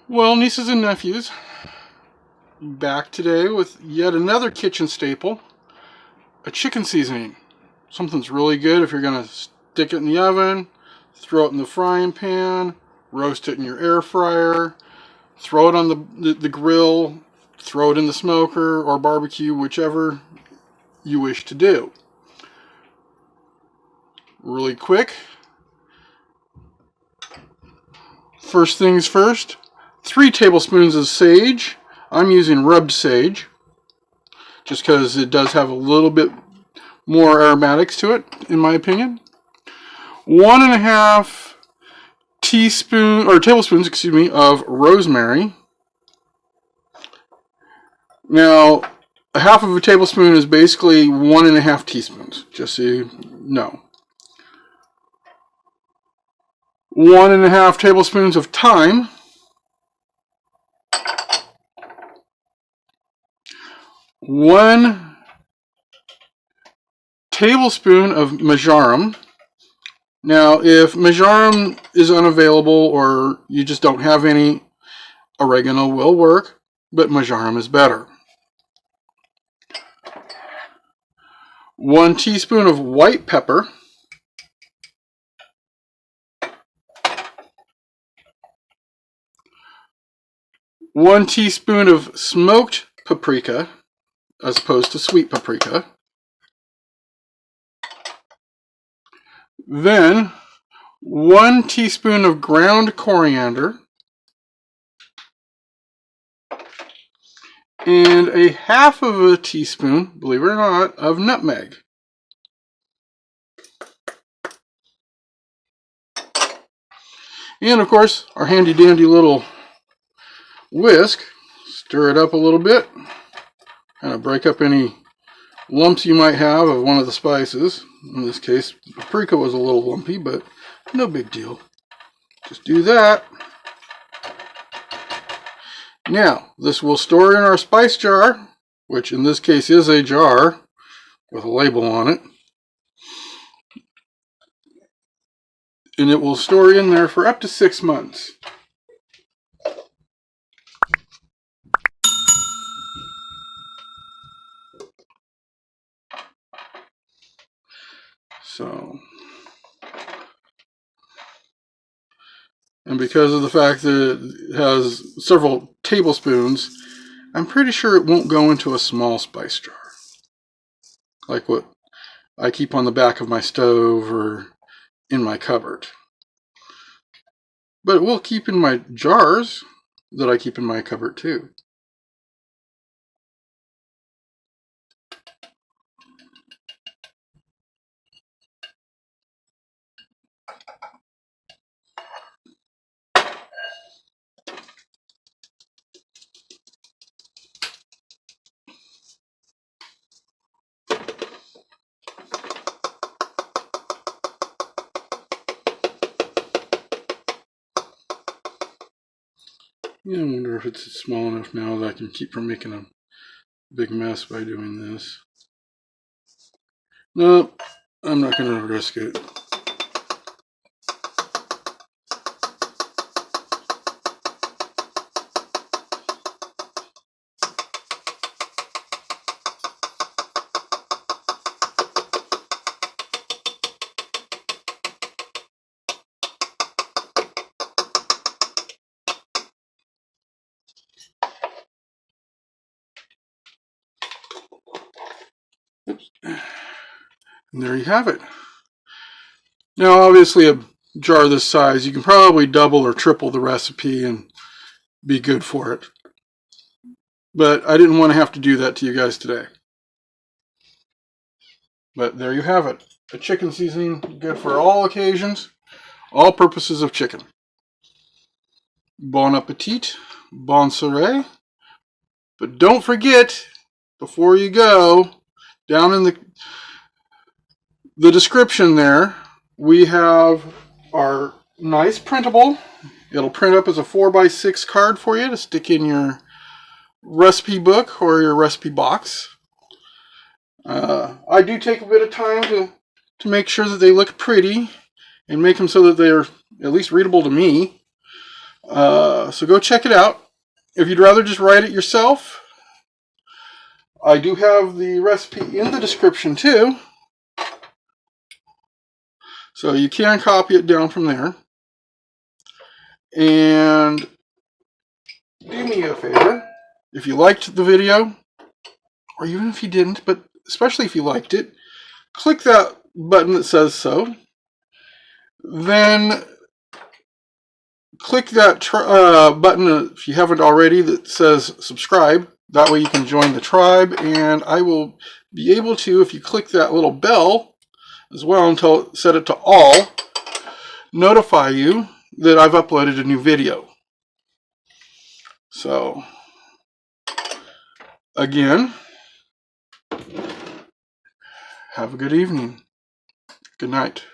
Well, nieces and nephews, back today with yet another kitchen staple, a chicken seasoning. Something's really good if you're going to stick it in the oven, throw it in the frying pan, roast it in your air fryer, throw it on the grill, throw it in the smoker or barbecue, whichever you wish to do. Really quick. First things first, 3 tablespoons of sage. I'm using rubbed sage, just because it does have a little bit more aromatics to it, in my opinion. 1.5 tablespoons, of rosemary. Now, a half of a tablespoon is basically 1.5 teaspoons, just so you know. 1.5 tablespoons of thyme. 1 tablespoon of marjoram. Now, if marjoram is unavailable or you just don't have any, oregano will work, but marjoram is better. 1 teaspoon of white pepper. 1 teaspoon of smoked paprika, as opposed to sweet paprika. Then 1 teaspoon of ground coriander. And a half of a teaspoon, believe it or not, of nutmeg. And of course, our handy dandy little whisk. Stir it up a little bit. Kind of break up any lumps you might have of one of the spices. In this case, paprika was a little lumpy, but no big deal. Just do that. Now, this will store in our spice jar, which in this case is a jar with a label on it. And it will store in there for up to 6 months. So, and because of the fact that it has several tablespoons, I'm pretty sure it won't go into a small spice jar, like what I keep on the back of my stove or in my cupboard. But it will keep in my jars that I keep in my cupboard too. Yeah, I wonder if it's small enough now that I can keep from making a big mess by doing this. No, I'm not going to risk it. And there you have it. Now, obviously, a jar this size, you can probably double or triple the recipe and be good for it. But I didn't want to have to do that to you guys today. But there you have it. A chicken seasoning, good for all occasions, all purposes of chicken. Bon appetit, bon soirée. But don't forget, before you go, down in the description there, we have our nice printable. It'll print up as a 4x6 card for you to stick in your recipe book or your recipe box. I do take a bit of time to make sure that they look pretty and make them so that they're at least readable to me. So go check it out. If you'd rather just write it yourself, I do have the recipe in the description too. So you can copy it down from there. And do me a favor, if you liked the video, or even if you didn't, but especially if you liked it, click that button that says so. Then click that button, if you haven't already, that says subscribe. That way you can join the tribe, and I will be able to, if you click that little bell as well, until set it to all, notify you that I've uploaded a new video. So, again, have a good evening. Good night.